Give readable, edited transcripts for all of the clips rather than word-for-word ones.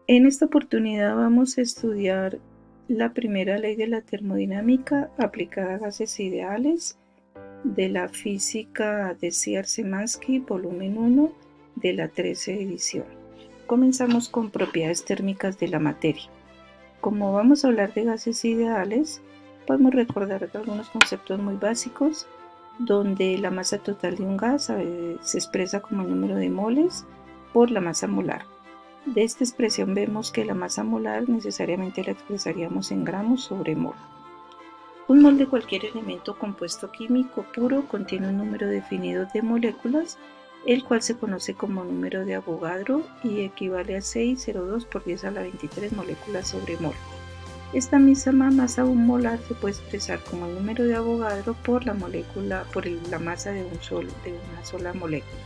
En esta oportunidad vamos a estudiar la primera ley de la termodinámica aplicada a gases ideales de la física de Csikszentmihalyi, volumen 1 de la 13 edición. Comenzamos con propiedades térmicas de la materia. Como vamos a hablar de gases ideales, podemos recordar algunos conceptos muy básicos, donde la masa total de un gas se expresa como el número de moles por la masa molar. De esta expresión vemos que la masa molar necesariamente la expresaríamos en gramos sobre mol. Un mol de cualquier elemento compuesto químico puro contiene un número definido de moléculas, el cual se conoce como número de Avogadro y equivale a 6,02 por 10 a la 23 moléculas sobre mol. Esta misma masa molar se puede expresar como el número de Avogadro por la masa de una sola molécula.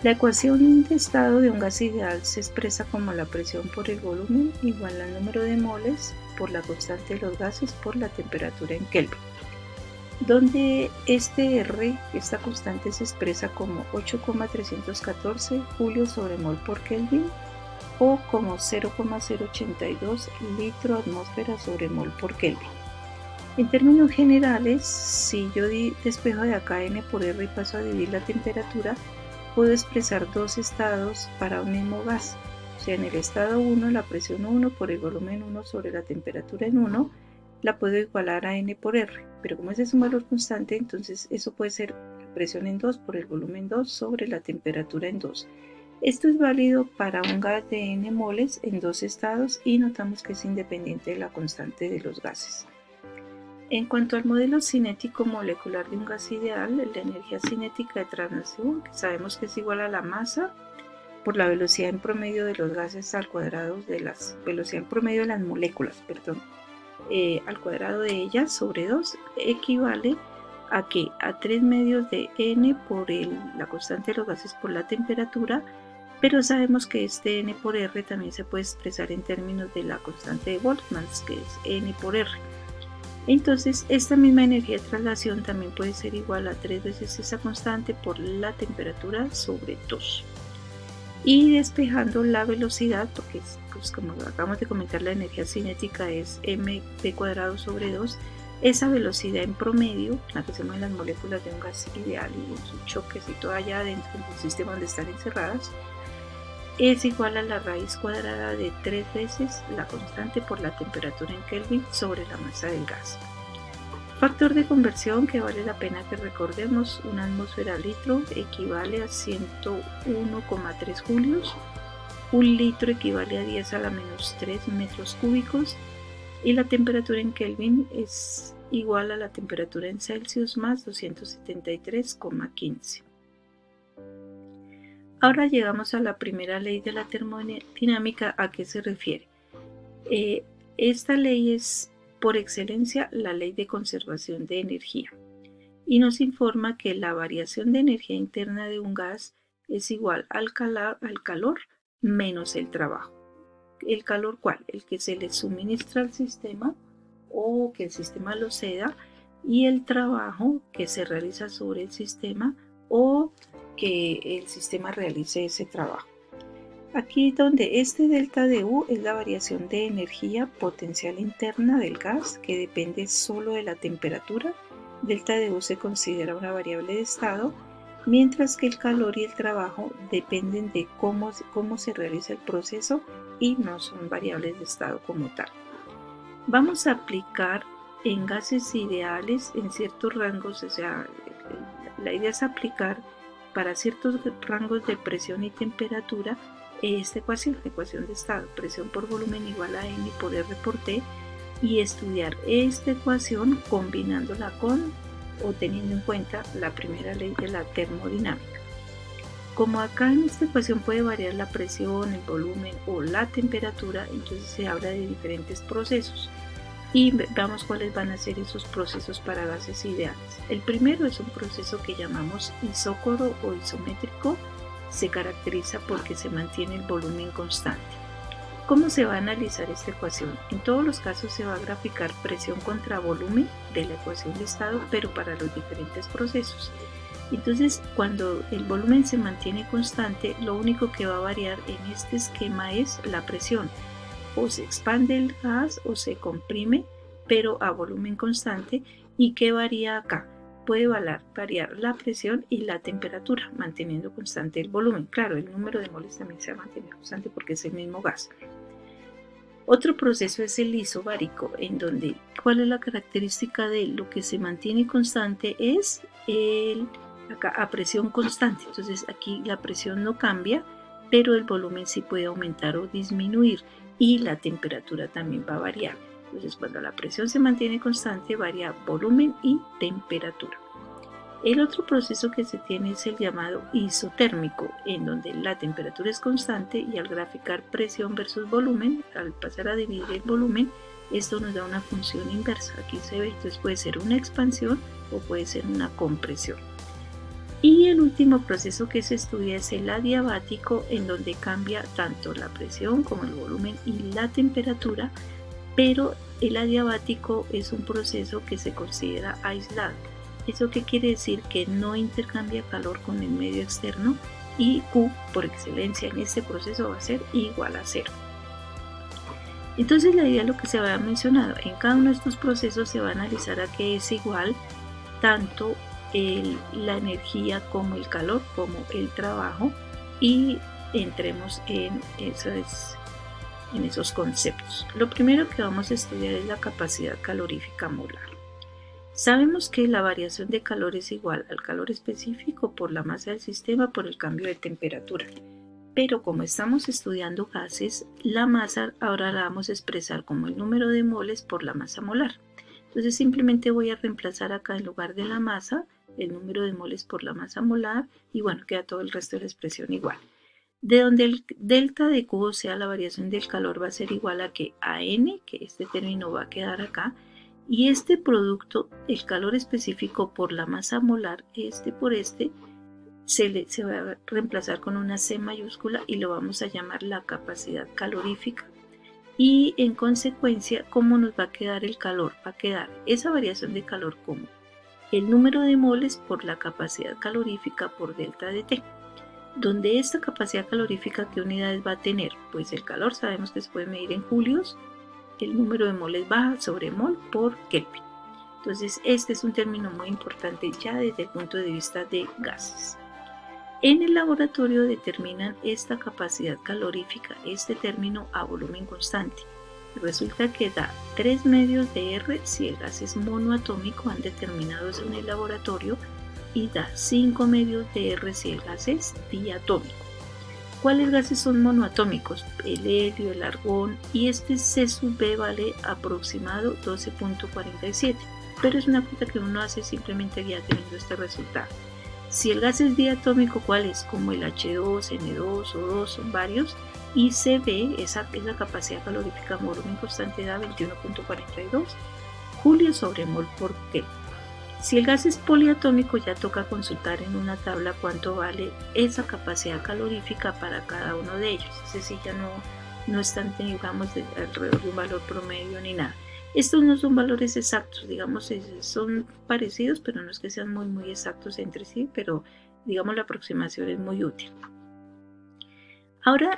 La ecuación de estado de un gas ideal se expresa como la presión por el volumen igual al número de moles por la constante de los gases por la temperatura en Kelvin, donde esta constante se expresa como 8,314 julios sobre mol por Kelvin o como 0,082 litro atmósfera sobre mol por Kelvin. En términos generales, si yo despejo de acá n por r y paso a dividir la temperatura, puedo expresar dos estados para un mismo gas. O sea, en el estado 1, la presión 1 por el volumen 1 sobre la temperatura en 1, la puedo igualar a n por r. Pero como ese es un valor constante, entonces eso puede ser la presión en 2 por el volumen 2 sobre la temperatura en 2. Esto es válido para un gas de n moles en dos estados y notamos que es independiente de la constante de los gases. En cuanto al modelo cinético molecular de un gas ideal, la energía cinética de transición, que sabemos que es igual a la masa por la velocidad en promedio de los gases al cuadrado de la velocidad en promedio de las moléculas, al cuadrado de ellas sobre 2, equivale a que a 3 medios de n por la constante de los gases por la temperatura, pero sabemos que este n por r también se puede expresar en términos de la constante de Boltzmann, que es n por r. Entonces, esta misma energía de traslación también puede ser igual a 3 veces esa constante por la temperatura sobre 2. Y despejando la velocidad, porque pues como acabamos de comentar, la energía cinética es mv cuadrado sobre 2, esa velocidad en promedio, la que se mueven las moléculas de un gas ideal y en sus choques y todo allá adentro del sistema donde están encerradas, es igual a la raíz cuadrada de 3 veces la constante por la temperatura en Kelvin sobre la masa del gas. Factor de conversión que vale la pena que recordemos: una atmósfera litro equivale a 101,3 julios, un litro equivale a 10 a la menos 3 metros cúbicos y la temperatura en Kelvin es igual a la temperatura en Celsius más 273,15. Ahora llegamos a la primera ley de la termodinámica. ¿A qué se refiere? Esta ley es por excelencia la ley de conservación de energía y nos informa que la variación de energía interna de un gas es igual al calor menos el trabajo. ¿El calor cuál? El que se le suministra al sistema o que el sistema lo ceda, y el trabajo que se realiza sobre el sistema o que el sistema realice ese trabajo. Aquí donde este delta de U es la variación de energía potencial interna del gas, que depende solo de la temperatura. Delta de U se considera una variable de estado, mientras que el calor y el trabajo dependen de cómo se realiza el proceso y no son variables de estado como tal. Vamos a aplicar en gases ideales en ciertos rangos, o sea, la idea es aplicar para ciertos rangos de presión y temperatura esta ecuación de estado, presión por volumen igual a n por r por t, y estudiar esta ecuación combinándola con o teniendo en cuenta la primera ley de la termodinámica. Como acá en esta ecuación puede variar la presión, el volumen o la temperatura, entonces se habla de diferentes procesos y veamos cuáles van a ser esos procesos para gases ideales. El primero es un proceso que llamamos isócoro o isométrico. Se caracteriza porque se mantiene el volumen constante. ¿Cómo se va a analizar esta ecuación? En todos los casos se va a graficar presión contra volumen de la ecuación de estado, pero para los diferentes procesos. Entonces, cuando el volumen se mantiene constante, lo único que va a variar en este esquema es la presión. O se expande el gas o se comprime, pero a volumen constante. ¿Y qué varía acá? Puede variar la presión y la temperatura, manteniendo constante el volumen. Claro, el número de moles también se va a mantener constante porque es el mismo gas. Otro proceso es el isobárico, en donde, ¿cuál es la característica de lo que se mantiene constante? Es acá a presión constante. Entonces aquí la presión no cambia, pero el volumen sí puede aumentar o disminuir y la temperatura también va a variar. Entonces cuando la presión se mantiene constante, varía volumen y temperatura. El otro proceso que se tiene es el llamado isotérmico, en donde la temperatura es constante y al graficar presión versus volumen, al pasar a dividir el volumen, esto nos da una función inversa. Aquí se ve, entonces puede ser una expansión o puede ser una compresión. Y el último proceso que se estudia es el adiabático, en donde cambia tanto la presión como el volumen y la temperatura, pero el adiabático es un proceso que se considera aislado. ¿Eso qué quiere decir? Que no intercambia calor con el medio externo y Q por excelencia en este proceso va a ser igual a 0. Entonces la idea es lo que se había mencionado. En cada uno de estos procesos se va a analizar a qué es igual tanto la energía como el calor como el trabajo y entremos en esos conceptos. Lo primero que vamos a estudiar es la capacidad calorífica molar. Sabemos que la variación de calor es igual al calor específico por la masa del sistema por el cambio de temperatura. Pero como estamos estudiando gases, la masa ahora la vamos a expresar como el número de moles por la masa molar. Entonces simplemente voy a reemplazar acá en lugar de la masa el número de moles por la masa molar y bueno, queda todo el resto de la expresión igual. De donde el delta de Q, o sea la variación del calor, va a ser igual a que a N, que este término va a quedar acá, y este producto, el calor específico por la masa molar, este por este, se va a reemplazar con una C mayúscula y lo vamos a llamar la capacidad calorífica. Y en consecuencia, ¿cómo nos va a quedar el calor? Va a quedar esa variación de calor como el número de moles por la capacidad calorífica por delta de T. Donde esta capacidad calorífica, ¿qué unidades va a tener? Pues el calor sabemos que se puede medir en julios, el número de moles baja sobre mol por Kelvin. Entonces este es un término muy importante ya desde el punto de vista de gases. En el laboratorio determinan esta capacidad calorífica, este término a volumen constante. Resulta que da 3 medios de R si el gas es monoatómico, han determinado eso en el laboratorio, y da 5 medios de R si el gas es diatómico. ¿Cuáles gases son monoatómicos? El helio, el argón, y este C sub B vale aproximado 12.47, pero es una cuenta que uno hace simplemente ya teniendo este resultado. Si el gas es diatómico, ¿cuál es? Como el H2, N2, O2, son varios, y CB, esa capacidad calorífica volumen constante da 21.42 julios sobre mol por Kelvin. Si el gas es poliatómico, ya toca consultar en una tabla cuánto vale esa capacidad calorífica para cada uno de ellos. Es decir, ya no están, digamos, alrededor de un valor promedio ni nada. Estos no son valores exactos, digamos, son parecidos, pero no es que sean muy exactos entre sí, pero digamos la aproximación es muy útil. Ahora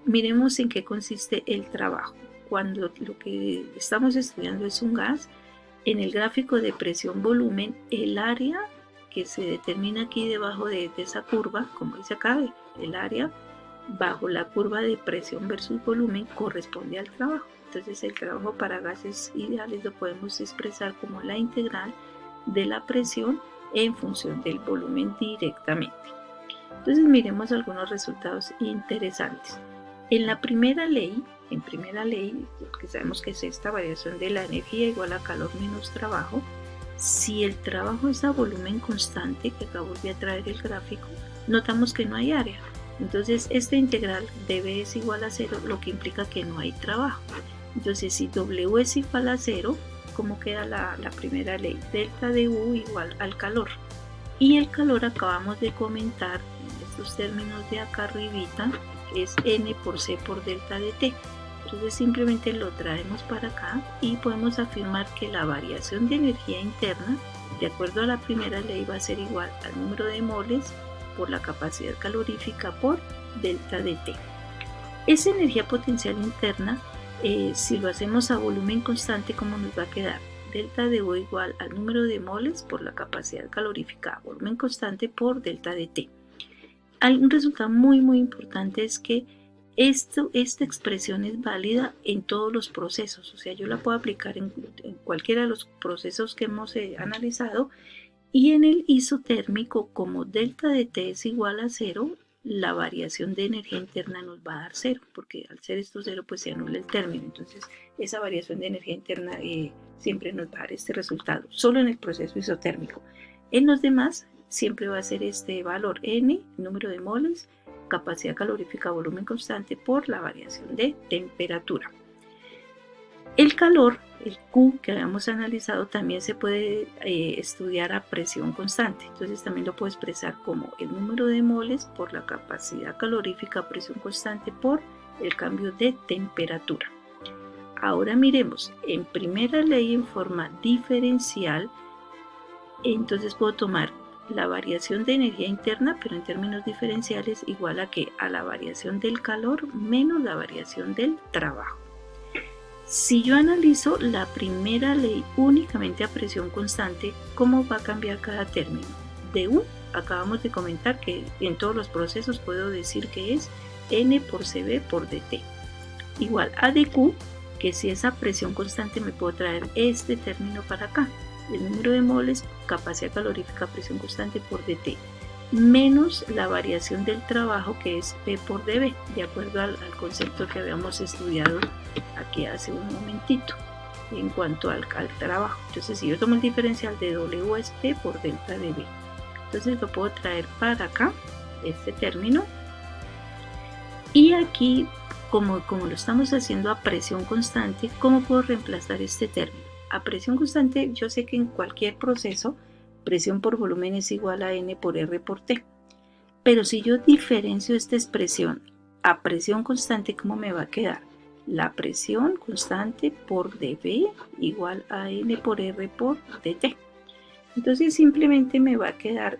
miremos en qué consiste el trabajo. Cuando lo que estamos estudiando es un gas, en el gráfico de presión-volumen, el área que se determina aquí debajo de esa curva, como dice acá, el área bajo la curva de presión versus volumen corresponde al trabajo. Entonces el trabajo para gases ideales lo podemos expresar como la integral de la presión en función del volumen directamente. Entonces miremos algunos resultados interesantes. En la primera ley, que sabemos que es esta variación de la energía igual a calor menos trabajo, si el trabajo es a volumen constante, que acá volví a traer el gráfico, notamos que no hay área. Entonces esta integral de B es igual a 0, lo que implica que no hay trabajo. Entonces si W es igual a 0, ¿cómo queda la primera ley? Delta de U igual al calor. Y el calor acabamos de comentar en estos términos de acá arribita, que es N por C por delta de T. Entonces simplemente lo traemos para acá y podemos afirmar que la variación de energía interna, de acuerdo a la primera ley, va a ser igual al número de moles por la capacidad calorífica por delta de T. Esa energía potencial interna, si lo hacemos a volumen constante, ¿cómo nos va a quedar? Delta de O igual al número de moles por la capacidad calorífica a volumen constante por delta de T. Un resultado muy importante es que esta expresión es válida en todos los procesos, o sea, yo la puedo aplicar en cualquiera de los procesos que hemos analizado, y en el isotérmico, como delta de T es igual a 0, la variación de energía interna nos va a dar 0, porque al ser esto 0 pues se anula el término, entonces esa variación de energía interna siempre nos va a dar este resultado, solo en el proceso isotérmico. En los demás siempre va a ser este valor N, número de moles, capacidad calorífica a volumen constante por la variación de temperatura. El calor, el Q que habíamos analizado, también se puede estudiar a presión constante. Entonces también lo puedo expresar como el número de moles por la capacidad calorífica a presión constante por el cambio de temperatura. Ahora miremos, en primera ley en forma diferencial, entonces puedo tomar la variación de energía interna, pero en términos diferenciales, igual a que a la variación del calor menos la variación del trabajo. Si yo analizo la primera ley únicamente a presión constante, ¿cómo va a cambiar cada término? De U, acabamos de comentar que en todos los procesos puedo decir que es N por CB por DT. Igual a de Q, que si es a presión constante me puedo traer este término para acá. El número de moles, capacidad calorífica a presión constante por DT, menos la variación del trabajo que es P por dB, de acuerdo al concepto que habíamos estudiado aquí hace un momentito en cuanto al trabajo. Entonces si yo tomo el diferencial de W es P por delta dB, entonces lo puedo traer para acá, este término, y aquí como lo estamos haciendo a presión constante, ¿cómo puedo reemplazar este término? A presión constante, yo sé que en cualquier proceso, presión por volumen es igual a N por R por T. Pero si yo diferencio esta expresión a presión constante, ¿cómo me va a quedar? La presión constante por dB igual a N por R por DT. Entonces simplemente me va a quedar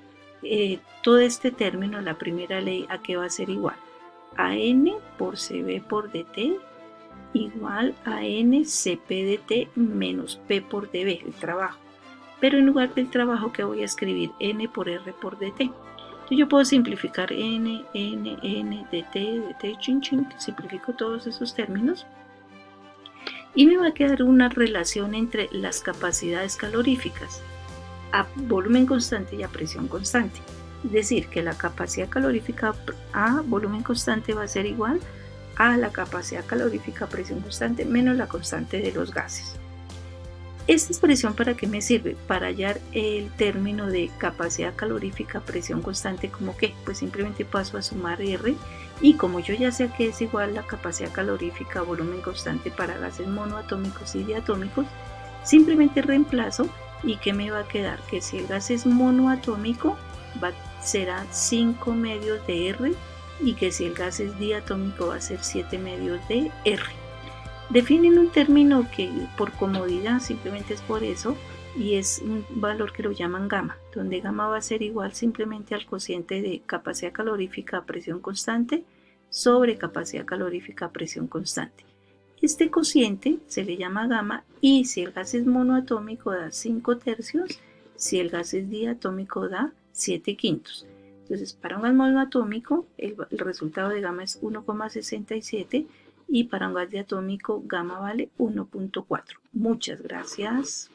todo este término, la primera ley, ¿a qué va a ser igual? A N por CB por DT igual a N Cp dt menos P por dB, el trabajo. Pero en lugar del trabajo, que voy a escribir? N por R por dt. Entonces yo puedo simplificar N, dt, chin, simplifico todos esos términos. Y me va a quedar una relación entre las capacidades caloríficas a volumen constante y a presión constante. Es decir, que la capacidad calorífica a volumen constante va a ser igual a la capacidad calorífica a presión constante menos la constante de los gases. ¿Esta expresión para qué me sirve? Para hallar el término de capacidad calorífica a presión constante, ¿como qué? Pues simplemente paso a sumar R, y como yo ya sé que es igual la capacidad calorífica a volumen constante para gases monoatómicos y diatómicos, simplemente reemplazo, y ¿qué me va a quedar? Que si el gas es monoatómico será 5 medios de R, y que si el gas es diatómico va a ser 7 medios de R. Definen un término que por comodidad simplemente es por eso, y es un valor que lo llaman gamma, donde gamma va a ser igual simplemente al cociente de capacidad calorífica a presión constante sobre capacidad calorífica a presión constante. Este cociente se le llama gamma, y si el gas es monoatómico da 5 tercios, si el gas es diatómico da 7 quintos. Entonces, para un gas monoatómico, el resultado de gamma es 1,67, y para un gas diatómico, gamma vale 1,4. Muchas gracias.